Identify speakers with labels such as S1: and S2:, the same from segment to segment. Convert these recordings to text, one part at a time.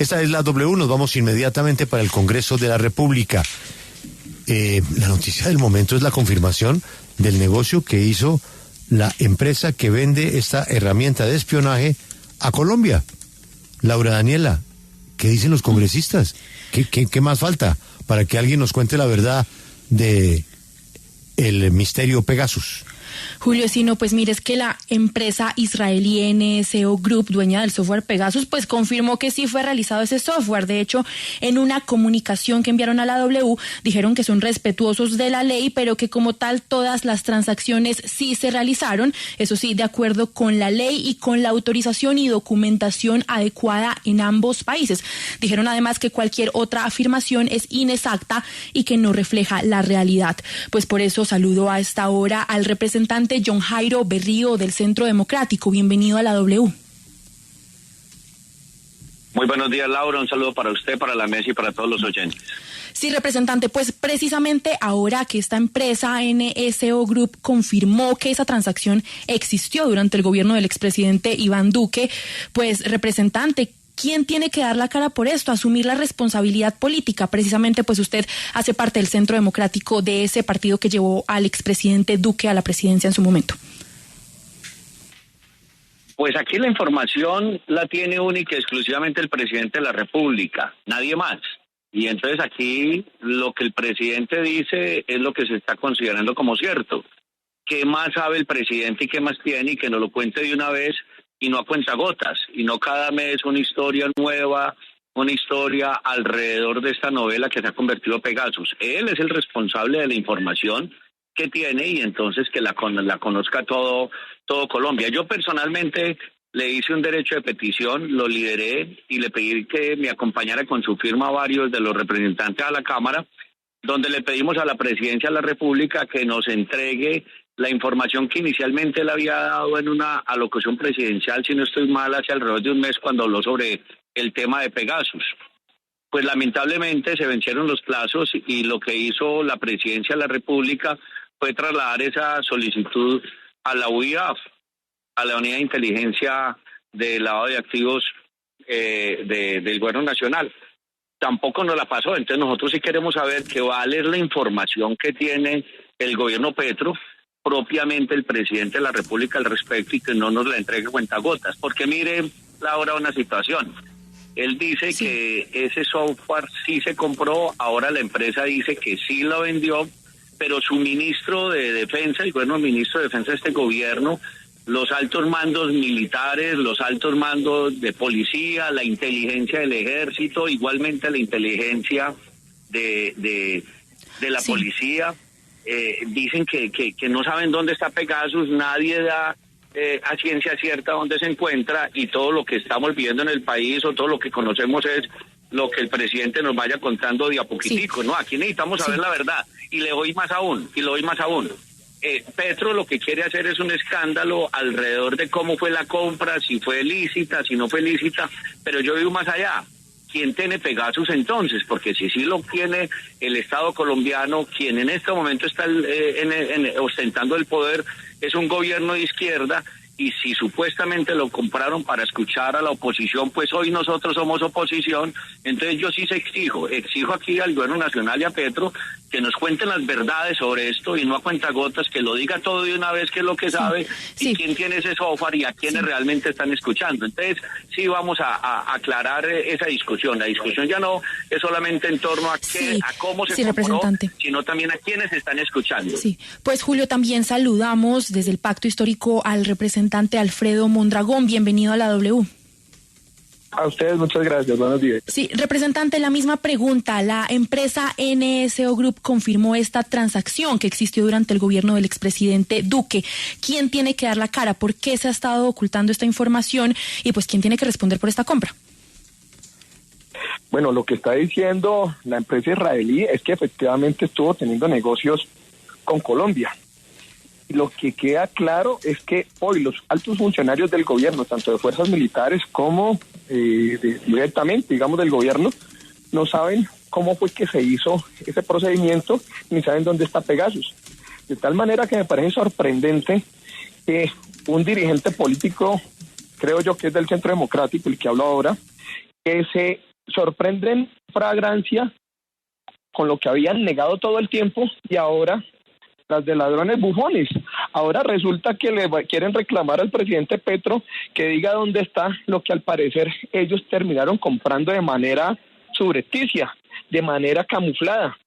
S1: Esta es la W, nos vamos inmediatamente para el Congreso de la República. La noticia del momento es la confirmación del negocio que hizo la empresa que vende esta herramienta de espionaje a Colombia. Laura Daniela, ¿qué dicen los congresistas? ¿Qué más falta para que alguien nos cuente la verdad de el misterio Pegasus?
S2: Julio, si no, pues mire, es que la empresa israelí NSO Group, dueña del software Pegasus, pues confirmó que sí fue realizado ese software. De hecho, en una comunicación que enviaron a la W, dijeron que son respetuosos de la ley, pero que como tal todas las transacciones sí se realizaron, eso sí, de acuerdo con la ley y con la autorización y documentación adecuada en ambos países. Dijeron además que cualquier otra afirmación es inexacta y que no refleja la realidad. Pues por eso saludo a esta hora al representante John Jairo Berrío del Centro Democrático. Bienvenido a la W.
S3: Muy buenos días, Laura. Un saludo para usted, para la mesa y para todos los oyentes.
S2: Sí, representante, pues precisamente ahora que esta empresa NSO Group confirmó que esa transacción existió durante el gobierno del expresidente Iván Duque, pues representante, ¿quién tiene que dar la cara por esto, asumir la responsabilidad política? Precisamente, pues usted hace parte del Centro Democrático, de ese partido que llevó al expresidente Duque a la presidencia en su momento.
S3: Pues aquí la información la tiene única y exclusivamente el presidente de la República, nadie más. Y entonces aquí lo que el presidente dice es lo que se está considerando como cierto. ¿Qué más sabe el presidente y qué más tiene? Y que nos lo cuente de una vez y no a cuentagotas, y no cada mes una historia nueva, una historia alrededor de esta novela que se ha convertido Pegasus. Él es el responsable de la información que tiene y entonces que la conozca todo Colombia. Yo personalmente le hice un derecho de petición, lo lideré y le pedí que me acompañara con su firma a varios de los representantes a la Cámara, donde le pedimos a la Presidencia de la República que nos entregue la información que inicialmente él había dado en una alocución presidencial, si no estoy mal, hace alrededor de un mes cuando habló sobre el tema de Pegasus. Pues lamentablemente se vencieron los plazos y lo que hizo la Presidencia de la República fue trasladar esa solicitud a la UIAF, a la Unidad de Inteligencia de Lavado de Activos del Gobierno Nacional. Tampoco nos la pasó, entonces nosotros sí queremos saber qué vale la información que tiene el gobierno Petro, propiamente el presidente de la República al respecto, y que no nos la entregue cuentagotas. Porque mire, Laura, una situación. Él dice que ese software sí se compró, ahora la empresa dice que sí lo vendió, pero su ministro de Defensa, el gobierno ministro de Defensa de este gobierno, los altos mandos militares, los altos mandos de policía, la inteligencia del ejército, igualmente la inteligencia de la policía, dicen que no saben dónde está Pegasus, nadie da a ciencia cierta dónde se encuentra, y todo lo que estamos viendo en el país o todo lo que conocemos es lo que el presidente nos vaya contando de a poquitico, ¿no? Aquí necesitamos saber la verdad, y le doy más aún. Petro lo que quiere hacer es un escándalo alrededor de cómo fue la compra, si fue lícita, si no fue lícita, pero yo digo más allá. ¿Quién tiene Pegasus entonces? Porque si sí lo tiene el Estado colombiano, quien en este momento está ostentando el poder es un gobierno de izquierda, y si supuestamente lo compraron para escuchar a la oposición, pues hoy nosotros somos oposición. Entonces yo sí exijo aquí al gobierno nacional y a Petro que nos cuenten las verdades sobre esto y no a cuentagotas, que lo diga todo de una vez, qué es lo que sabe y quién tiene ese software y a quiénes realmente están escuchando. Entonces sí vamos a aclarar esa discusión. La discusión ya no es solamente en torno a cómo se compró, sino también a quiénes están escuchando.
S2: Sí, pues Julio, también saludamos desde el Pacto Histórico al representante Alfredo Mondragón. Bienvenido a la W.
S4: A ustedes, muchas gracias. Buenos días.
S2: Sí, representante, la misma pregunta. La empresa NSO Group confirmó esta transacción que existió durante el gobierno del expresidente Duque. ¿Quién tiene que dar la cara? ¿Por qué se ha estado ocultando esta información? Y pues, ¿quién tiene que responder por esta compra?
S4: Bueno, lo que está diciendo la empresa israelí es que efectivamente estuvo teniendo negocios con Colombia. Y lo que queda claro es que hoy los altos funcionarios del gobierno, tanto de fuerzas militares como directamente, digamos, del gobierno, no saben cómo fue que se hizo ese procedimiento, ni saben dónde está Pegasus. De tal manera que me parece sorprendente que un dirigente político, creo yo que es del Centro Democrático, el que habla ahora, que se sorprenden fragancia con lo que habían negado todo el tiempo y ahora las de ladrones bufones. Ahora resulta que le quieren reclamar al presidente Petro que diga dónde está lo que al parecer ellos terminaron comprando de manera subrepticia, de manera camuflada.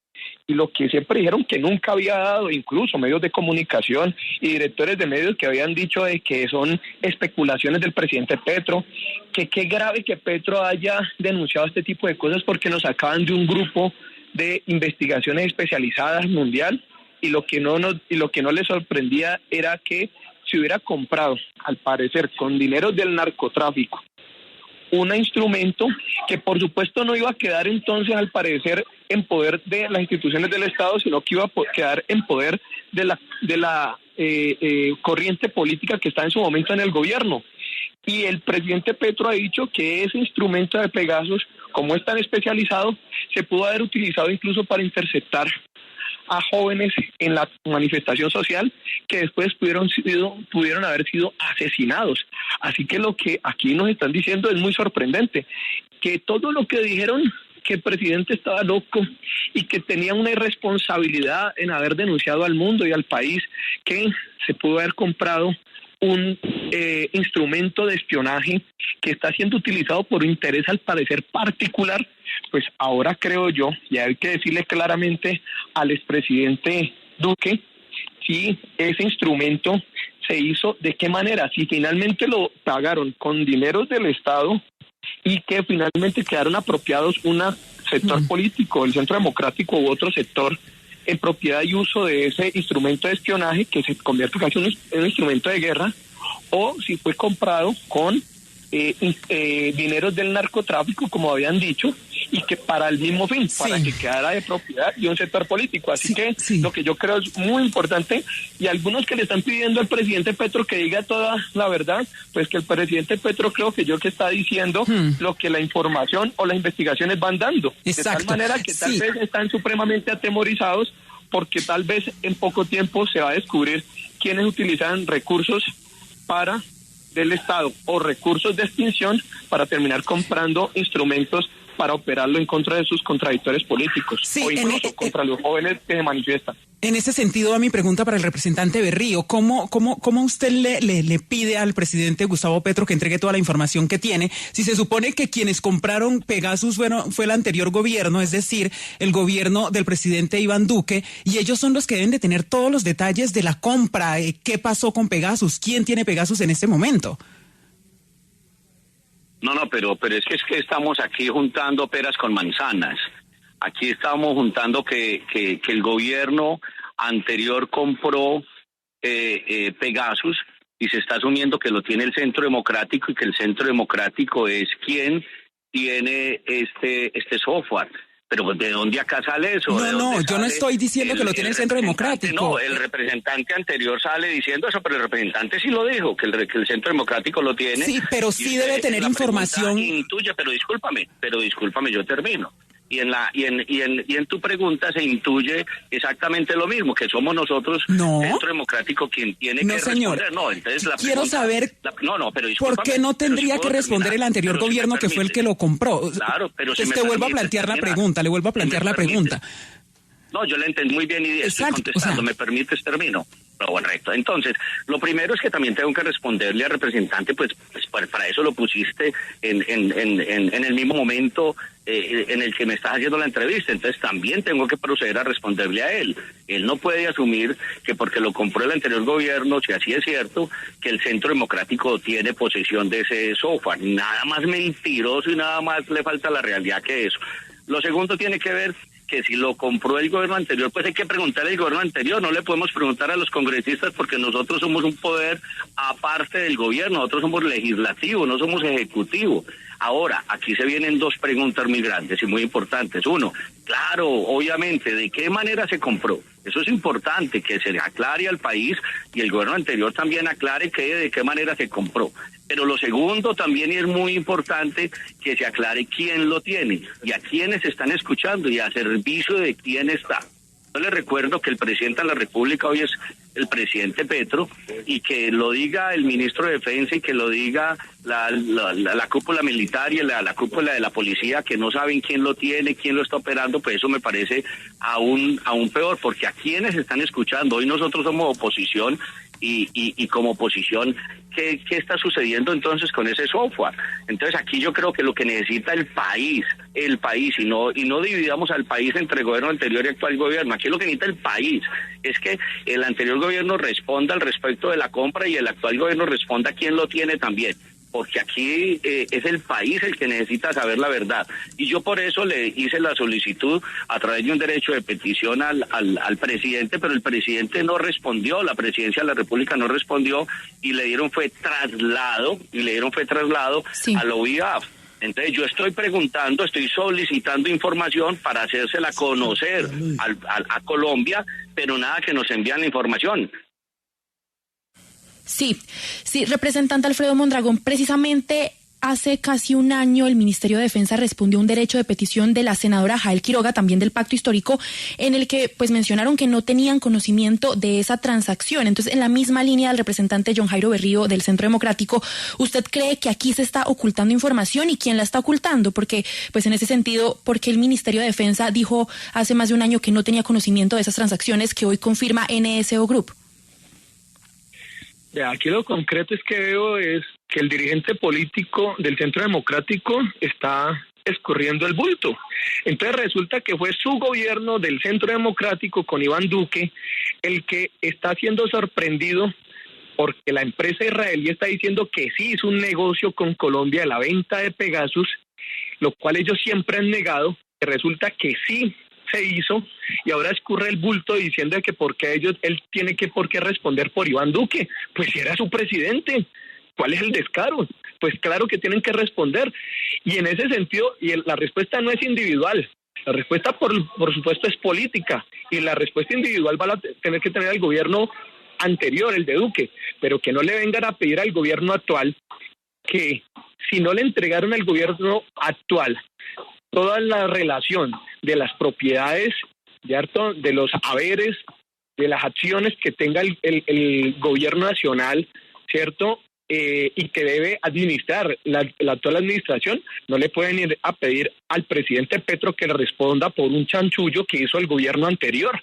S4: Y lo que siempre dijeron que nunca había dado, incluso medios de comunicación y directores de medios que habían dicho de que son especulaciones del presidente Petro, que qué grave que Petro haya denunciado este tipo de cosas porque nos sacaban de un grupo de investigaciones especializadas mundial, y lo que no le sorprendía era que se hubiera comprado, al parecer, con dineros del narcotráfico, un instrumento que por supuesto no iba a quedar entonces al parecer en poder de las instituciones del Estado, sino que iba a quedar en poder de la corriente política que está en su momento en el gobierno. Y el presidente Petro ha dicho que ese instrumento de Pegasus, como es tan especializado, se pudo haber utilizado incluso para interceptar a jóvenes en la manifestación social que después pudieron haber sido asesinados. Así que lo que aquí nos están diciendo es muy sorprendente, que todo lo que dijeron que el presidente estaba loco y que tenía una irresponsabilidad en haber denunciado al mundo y al país que se pudo haber comprado un instrumento de espionaje que está siendo utilizado por interés al parecer particular, pues ahora creo yo, y hay que decirle claramente al expresidente Duque, si ese instrumento se hizo, de qué manera, si finalmente lo pagaron con dineros del Estado y que finalmente quedaron apropiados un sector político, el Centro Democrático u otro sector, en propiedad y uso de ese instrumento de espionaje que se convierte casi en un instrumento de guerra, o si fue comprado con dineros del narcotráfico, como habían dicho, y que para el mismo fin, para que quedara de propiedad de un sector político. Así lo que yo creo es muy importante, y algunos que le están pidiendo al presidente Petro que diga toda la verdad, pues que el presidente Petro creo que está diciendo lo que la información o las investigaciones van dando. Exacto. De tal manera que tal vez están supremamente atemorizados porque tal vez en poco tiempo se va a descubrir quiénes utilizan recursos del Estado o recursos de extinción para terminar comprando instrumentos para operarlo en contra de sus contradictores políticos o incluso contra los jóvenes que se manifiestan.
S5: En ese sentido, a mi pregunta para el representante Berrío, ¿cómo usted le pide al presidente Gustavo Petro que entregue toda la información que tiene, si se supone que quienes compraron Pegasus fue el anterior gobierno, es decir, el gobierno del presidente Iván Duque, y ellos son los que deben de tener todos los detalles de la compra, qué pasó con Pegasus, quién tiene Pegasus en este momento?
S3: No, pero es que estamos aquí juntando peras con manzanas. Aquí estamos juntando que el gobierno anterior compró Pegasus y se está asumiendo que lo tiene el Centro Democrático y que el Centro Democrático es quien tiene este software. Pero ¿de dónde acá sale eso?
S5: No, yo no estoy diciendo que lo tiene el Centro Democrático.
S3: No, el representante anterior sale diciendo eso, pero el representante sí lo dijo, que el Centro Democrático lo tiene.
S5: Sí, pero sí debe tener información.
S3: Intuye, pero discúlpame, yo termino. Y en tu pregunta se intuye exactamente lo mismo, que somos nosotros, Centro Democrático, quien tiene que
S5: responder.
S3: Señor. No, entonces la
S5: quiero
S3: pregunta,
S5: saber
S3: pero
S5: ¿por qué no tendría que responder el anterior gobierno que fue el que lo compró?
S3: Claro, pero
S5: entonces te vuelvo a plantear la pregunta,
S3: No, yo la entendí muy bien y estoy contestando, ¿me permites? Termino. Correcto. Entonces, lo primero es que también tengo que responderle al representante, pues para eso lo pusiste en el mismo momento en el que me estás haciendo la entrevista. Entonces también tengo que proceder a responderle a él. Él no puede asumir que porque lo compró el anterior gobierno, si así es cierto, que el Centro Democrático tiene posesión de ese software. Nada más mentiroso y nada más le falta la realidad que eso. Lo segundo tiene que ver que si lo compró el gobierno anterior, pues hay que preguntarle al gobierno anterior, no le podemos preguntar a los congresistas porque nosotros somos un poder aparte del gobierno, nosotros somos legislativo, no somos ejecutivo. Ahora, aquí se vienen dos preguntas muy grandes y muy importantes. Uno, claro, obviamente, ¿de qué manera se compró? Eso es importante, que se le aclare al país y el gobierno anterior también aclare de qué manera se compró. Pero lo segundo también es muy importante que se aclare quién lo tiene y a quiénes están escuchando y a servicio de quién está. Yo les recuerdo que el presidente de la República hoy es el presidente Petro, y que lo diga el ministro de Defensa y que lo diga la cúpula militar y la cúpula de la policía, que no saben quién lo tiene, quién lo está operando, pues eso me parece aún peor, porque a quienes están escuchando, hoy nosotros somos oposición, y como oposición, ¿qué está sucediendo entonces con ese software? Entonces aquí yo creo que lo que necesita el país, y no dividamos al país entre gobierno anterior y actual gobierno. Aquí lo que necesita el país es que el anterior gobierno responda al respecto de la compra y el actual gobierno responda a quién lo tiene también, porque aquí es el país el que necesita saber la verdad. Y yo por eso le hice la solicitud a través de un derecho de petición al presidente, pero el presidente no respondió, la presidencia de la República no respondió, y le dieron fue traslado
S2: sí,
S3: a la OIAF. Entonces yo estoy solicitando información para hacérsela conocer a Colombia, pero nada que nos envían la información.
S2: Sí, representante Alfredo Mondragón, precisamente hace casi un año el Ministerio de Defensa respondió a un derecho de petición de la senadora Jael Quiroga, también del Pacto Histórico, en el que pues mencionaron que no tenían conocimiento de esa transacción. Entonces, en la misma línea del representante John Jairo Berrío del Centro Democrático, ¿usted cree que aquí se está ocultando información y quién la está ocultando? Porque, pues en ese sentido, porque el Ministerio de Defensa dijo hace más de un año que no tenía conocimiento de esas transacciones que hoy confirma NSO Group.
S4: Aquí lo concreto es que veo es que el dirigente político del Centro Democrático está escurriendo el bulto. Entonces resulta que fue su gobierno del Centro Democrático con Iván Duque el que está siendo sorprendido porque la empresa israelí está diciendo que sí hizo un negocio con Colombia de la venta de Pegasus, lo cual ellos siempre han negado, que resulta que sí se hizo, y ahora escurre el bulto diciendo que porque él tiene que por qué responder por Iván Duque, pues si era su presidente. ¿Cuál es el descaro? Pues claro que tienen que responder, y en ese sentido, la respuesta no es individual, la respuesta por supuesto es política, y la respuesta individual va a tener que tener el gobierno anterior, el de Duque, pero que no le vengan a pedir al gobierno actual que si no le entregaron al gobierno actual toda la relación de las propiedades, ¿cierto?, de los haberes, de las acciones que tenga el gobierno nacional, ¿cierto?, y que debe administrar la actual administración, no le pueden ir a pedir al presidente Petro que le responda por un chanchullo que hizo el gobierno anterior,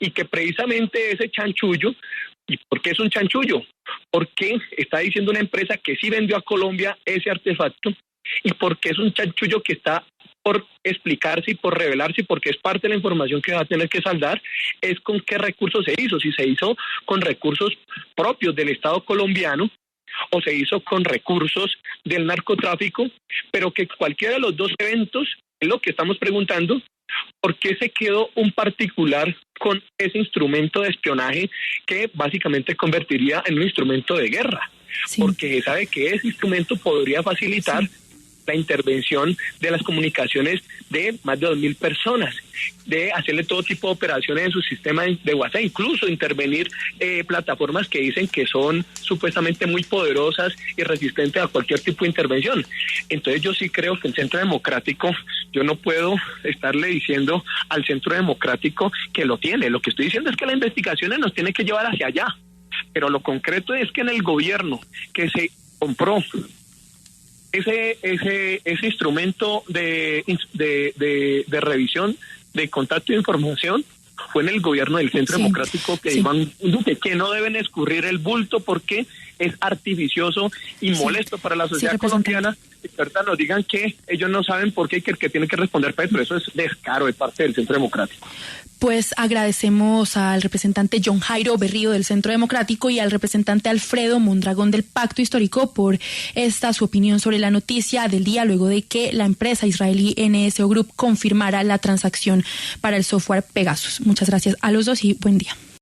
S4: y que precisamente ese chanchullo, ¿y por qué es un chanchullo? Porque está diciendo una empresa que sí vendió a Colombia ese artefacto, y porque es un chanchullo que está por explicarse y por revelarse, porque es parte de la información que va a tener que saldar, es con qué recursos se hizo, si se hizo con recursos propios del Estado colombiano o se hizo con recursos del narcotráfico, pero que cualquiera de los dos eventos es lo que estamos preguntando. ¿Por qué se quedó un particular con ese instrumento de espionaje que básicamente convertiría en un instrumento de guerra? Sí. Porque sabe que ese instrumento podría facilitar la intervención de las comunicaciones de más de 2.000 personas, de hacerle todo tipo de operaciones en su sistema de WhatsApp, incluso intervenir plataformas que dicen que son supuestamente muy poderosas y resistentes a cualquier tipo de intervención. Entonces yo sí creo que el Centro Democrático, yo no puedo estarle diciendo al Centro Democrático que lo tiene. Lo que estoy diciendo es que la investigación nos tiene que llevar hacia allá, pero lo concreto es que en el gobierno que se compró ese instrumento de revisión de contacto de información fue en el gobierno del Centro Democrático que Iván Duque, que no deben escurrir el bulto porque es artificioso y molesto para la sociedad colombiana, y que ahorita nos digan que ellos no saben por qué y que el que tiene que responder Petro. Eso es descaro de parte del Centro Democrático.
S2: Pues agradecemos al representante John Jairo Berrío del Centro Democrático y al representante Alfredo Mondragón del Pacto Histórico por su opinión sobre la noticia del día, luego de que la empresa israelí NSO Group confirmara la transacción para el software Pegasus. Muchas gracias a los dos y buen día.